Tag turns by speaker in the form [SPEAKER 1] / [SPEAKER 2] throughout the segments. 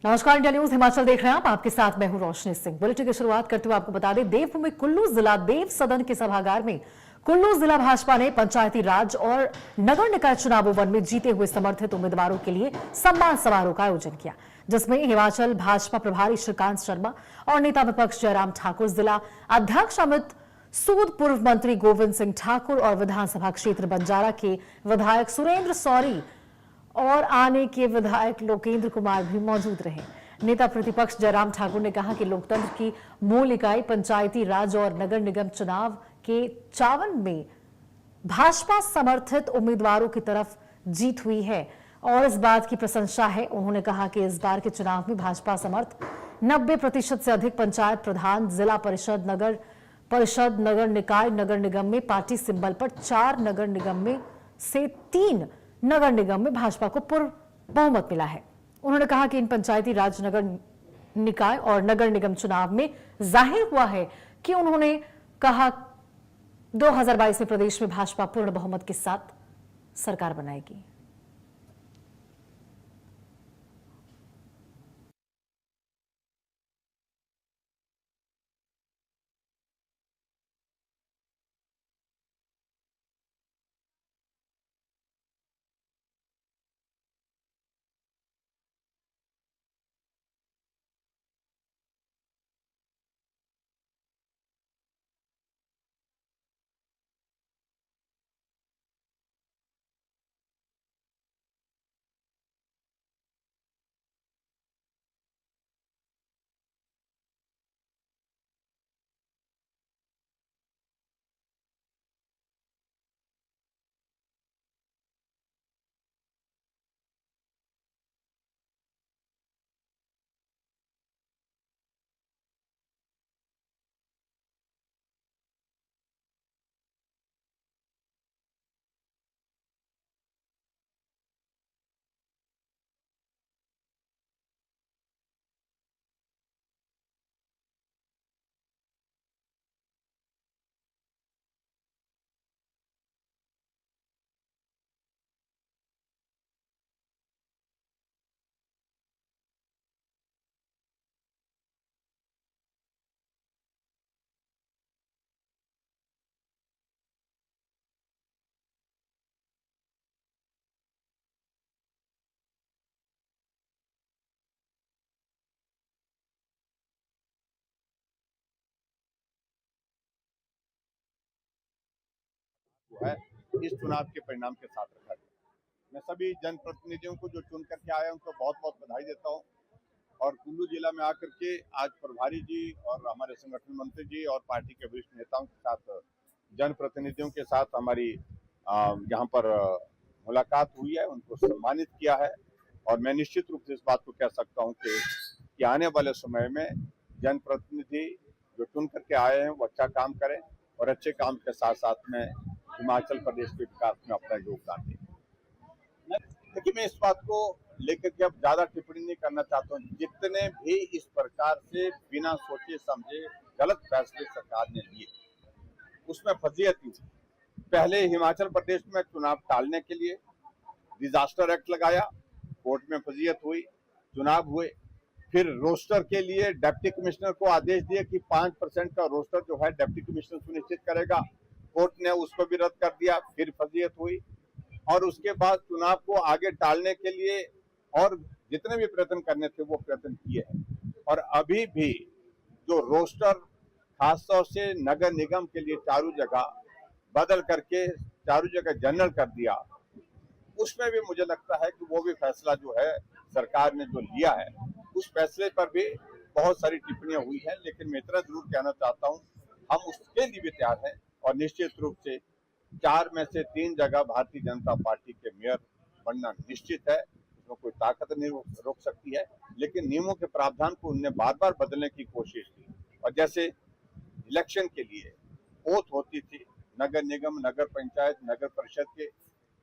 [SPEAKER 1] नमस्कार, India news Himachal देख रहे हैं आप। आपके साथ मैं हूं रोशनी सिंह। बुलेटिन की शुरुआत करते हुए आपको बता दें, देवभूमि कुल्लू जिला देव सदन के सभागार में कुल्लू जिला भाजपा ने पंचायती राज और नगर निकाय चुनावों वन में जीते हुए समर्थित उम्मीदवारों के लिए सम्मान समारोह का आयोजन किया, जिसमें हिमाचल भाजपा प्रभारी श्रीकांत शर्मा और नेता विपक्ष जयराम ठाकुर, जिला अध्यक्ष अमित सूद, पूर्व मंत्री गोविंद सिंह ठाकुर और विधानसभा क्षेत्र बंजारा के विधायक सुरेंद्र सौरी और आने के विधायक लोकेंद्र कुमार भी मौजूद रहे। नेता प्रतिपक्ष जयराम ठाकुर ने कहा कि लोकतंत्र की मूल इकाई पंचायती राज और नगर निगम चुनाव के 54 में भाजपा समर्थित उम्मीदवारों की तरफ जीत हुई है और इस बात की प्रशंसा है। उन्होंने कहा कि इस बार के चुनाव में भाजपा समर्थ 90% से अधिक पंचायत प्रधान, जिला परिषद, नगर निकाय, नगर निगम में पार्टी सिंबल पर 4 नगर निगम में से 3 नगर निगम में भाजपा को पूर्ण बहुमत मिला है। उन्होंने कहा कि इन पंचायती राज, नगर निकाय और नगर निगम चुनाव में जाहिर हुआ है कि उन्होंने कहा 2022 में प्रदेश में भाजपा पूर्ण बहुमत के साथ सरकार बनाएगी।
[SPEAKER 2] है इस चुनाव के परिणाम के साथ रखा गया। मैं सभी जनप्रतिनिधियों को जो चुन करके आए उनको बहुत बहुत बधाई देता हूँ और कुल्लू जिला में आकर के आज प्रभारी जी और हमारे संगठन मंत्री जी और पार्टी के वरिष्ठ नेताओं के साथ, जनप्रतिनिधियों के साथ हमारी यहाँ पर मुलाकात हुई है, उनको सम्मानित किया है और मैं निश्चित रूप से इस बात को कह सकता हूँ कि आने वाले समय में जनप्रतिनिधि जो चुन करके आए हैं वो अच्छा काम करें और अच्छे काम के साथ साथ में हिमाचल प्रदेश के विकास में अपना योगदान दें। लेकिन मैं इस बात को लेकर के अब ज्यादा टिप्पणी नहीं करना चाहता हूँ। जितने भी इस प्रकार से बिना सोचे समझे गलत फैसले सरकार ने लिए उसमें फजीहत थी। पहले हिमाचल प्रदेश में चुनाव टालने के लिए डिजास्टर एक्ट लगाया, कोर्ट में फजीहत हुई, चुनाव हुए। फिर रोस्टर के लिए डिप्टी कमिश्नर को आदेश दिए कि 5% का रोस्टर जो है डिप्टी कमिश्नर सुनिश्चित करेगा, कोर्ट ने उसको भी रद्द कर दिया, फिर फजीहत हुई और उसके बाद चुनाव को आगे टालने के लिए और जितने भी प्रयत्न करने थे वो प्रयत्न किए हैं और अभी भी जो रोस्टर खासतौर से नगर निगम के लिए चारों जगह बदल करके चारों जगह जनरल कर दिया, उसमें भी मुझे लगता है कि वो भी फैसला जो है सरकार ने जो लिया है उस फैसले पर भी बहुत सारी टिप्पणियां हुई है। लेकिन मैं इतना जरूर कहना चाहता हूं, हम उसके लिए भी तैयार हैं और निश्चित रूप से 4 में से 3 जगह भारतीय जनता पार्टी के मेयर बनना निश्चित है। उसमें कोई ताकत नहीं रोक सकती है, लेकिन नियमों के प्रावधान को उनने बार बार बदलने की कोशिश की और जैसे इलेक्शन के लिए ओथ होती थी नगर निगम, नगर पंचायत, नगर परिषद के,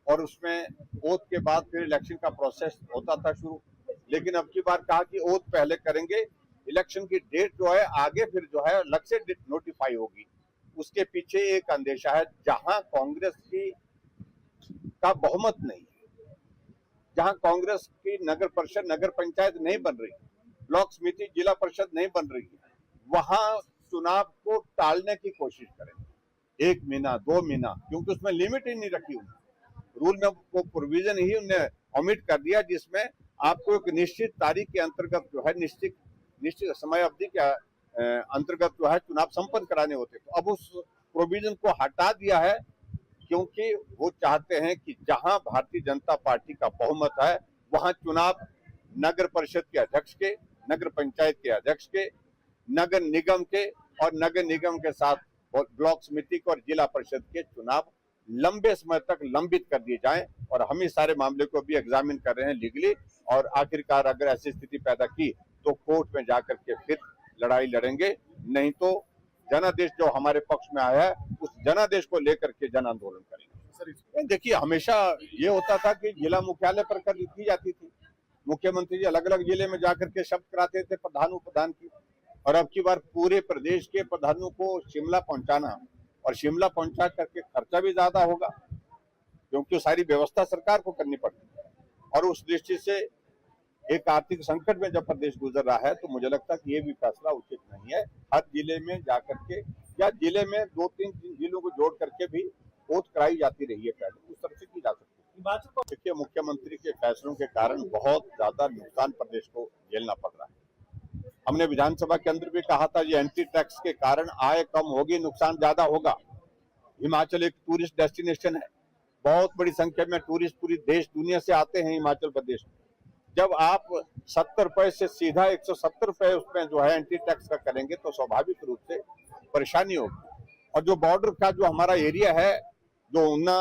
[SPEAKER 2] और उसमें ओथ के बाद फिर इलेक्शन का प्रोसेस होता था शुरू। लेकिन अब की बार कहा कि ओथ पहले करेंगे, इलेक्शन की डेट जो है आगे फिर जो है अलग से नोटिफाई होगी। उसके पीछे एक अंदेशा है, जहां कांग्रेस की का बहुमत नहीं है, जहां कांग्रेस की नगर परिषद, नगर पंचायत नहीं बन रही, ब्लॉक समिति जिला परिषद नहीं बन रही है, वहां चुनाव को टालने की कोशिश करें, 1 महीना 2 महीना, क्योंकि उसमें लिमिट ही नहीं रखी उन्होंने, रूल में वो प्रोविजन ही उन्हें ओमिट कर दिया जिसमें आपको एक निश्चित तारीख के अंतर्गत जो है निश्चित समय अवधि के अंतर्गत जो है चुनाव संपन्न कराने होते। तो अब उस प्रोविजन को हटा दिया है, क्योंकि वो चाहते हैं कि जहां भारतीय जनता पार्टी का बहुमत है वहां चुनाव नगर परिषद के अध्यक्ष के, नगर पंचायत के अध्यक्ष के, नगर निगम के और नगर निगम के साथ ब्लॉक समिति के और जिला परिषद के चुनाव लंबे समय तक लंबित कर दिए जाएं। और हम इस सारे मामले को भी एग्जामिन कर रहे हैं लीगली, और आखिरकार अगर ऐसी स्थिति पैदा की तो कोर्ट में जाकर के फिर लड़ाई लड़ेंगे, नहीं तो जनादेश जो हमारे पक्ष में आया है उस जनादेश को लेकर के जन आंदोलन करेंगे। देखिए, हमेशा ये होता था कि जिला मुख्यालय पर कर की जाती थी, मुख्यमंत्री जी अलग अलग जिले में जाकर के शपथ कराते थे प्रधान उपप्रधान की, और अब की बार पूरे प्रदेश के प्रधानों को शिमला पहुंचाना, और शिमला पहुंचा करके खर्चा भी ज्यादा होगा क्योंकि सारी व्यवस्था सरकार को करनी पड़ती है, और उस दृष्टि से एक आर्थिक संकट में जब प्रदेश गुजर रहा है तो मुझे लगता है कि ये भी फैसला उचित नहीं है। हर जिले में जाकर के या जिले में 2-3 जिलों को जोड़ करके भी वोट कराई जाती रही है, पहले उस तरह से की जा सकती है। देखिए, मुख्यमंत्री के फैसलों के कारण बहुत ज्यादा नुकसान प्रदेश को झेलना पड़ रहा है। हमने विधानसभा के अंदर भी कहा था, ये एंटी टैक्स के कारण आय कम होगी, नुकसान ज्यादा होगा। हिमाचल एक टूरिस्ट डेस्टिनेशन है, बहुत बड़ी संख्या में टूरिस्ट पूरी देश दुनिया से आते हैं हिमाचल प्रदेश में। जब आप 70 रुपए से सीधा 170 रुपए उसमें जो है एंटी टैक्स का करेंगे तो स्वाभाविक रूप से परेशानी होगी। और जो बॉर्डर का जो हमारा एरिया है, जो ऊना,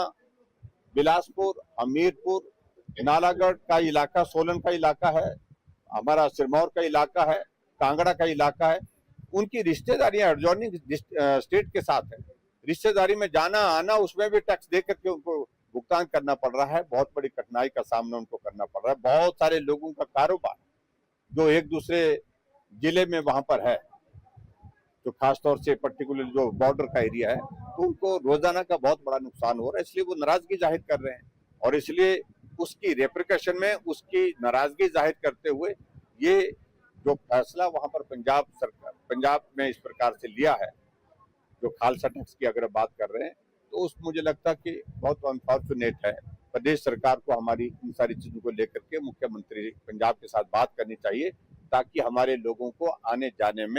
[SPEAKER 2] बिलासपुर, हमीरपुर, नालागढ़ का इलाका, सोलन का इलाका है, हमारा सिरमौर का इलाका है, कांगड़ा का इलाका है, उनकी रिश्तेदारियां एडजॉइनिंग स्टेट के साथ है। रिश्तेदारी में जाना आना उसमें भी टैक्स दे करके उनको भुगतान करना पड़ रहा है, बहुत बड़ी कठिनाई का सामना उनको करना पड़ रहा है। बहुत सारे लोगों का कारोबार जो एक दूसरे जिले में वहां पर है, जो खासतौर से पर्टिकुलर जो बॉर्डर का एरिया है, तो उनको रोजाना का बहुत बड़ा नुकसान हो रहा है, इसलिए वो नाराजगी जाहिर कर रहे हैं। और इसलिए उसकी रेप्रिकॉशन में उसकी नाराजगी जाहिर करते हुए ये जो फैसला वहां पर पंजाब सरकार, पंजाब में इस प्रकार से लिया है, जो खालसा टैक्स की अगर बात कर रहे हैं, तो उस मुझे लगता कि बहुत अनफॉर्चुनेट है। प्रदेश सरकार को हमारी इन सारी चीजों को लेकर के मुख्यमंत्री पंजाब के साथ बात करनी चाहिए, ताकि हमारे लोगों को आने जाने में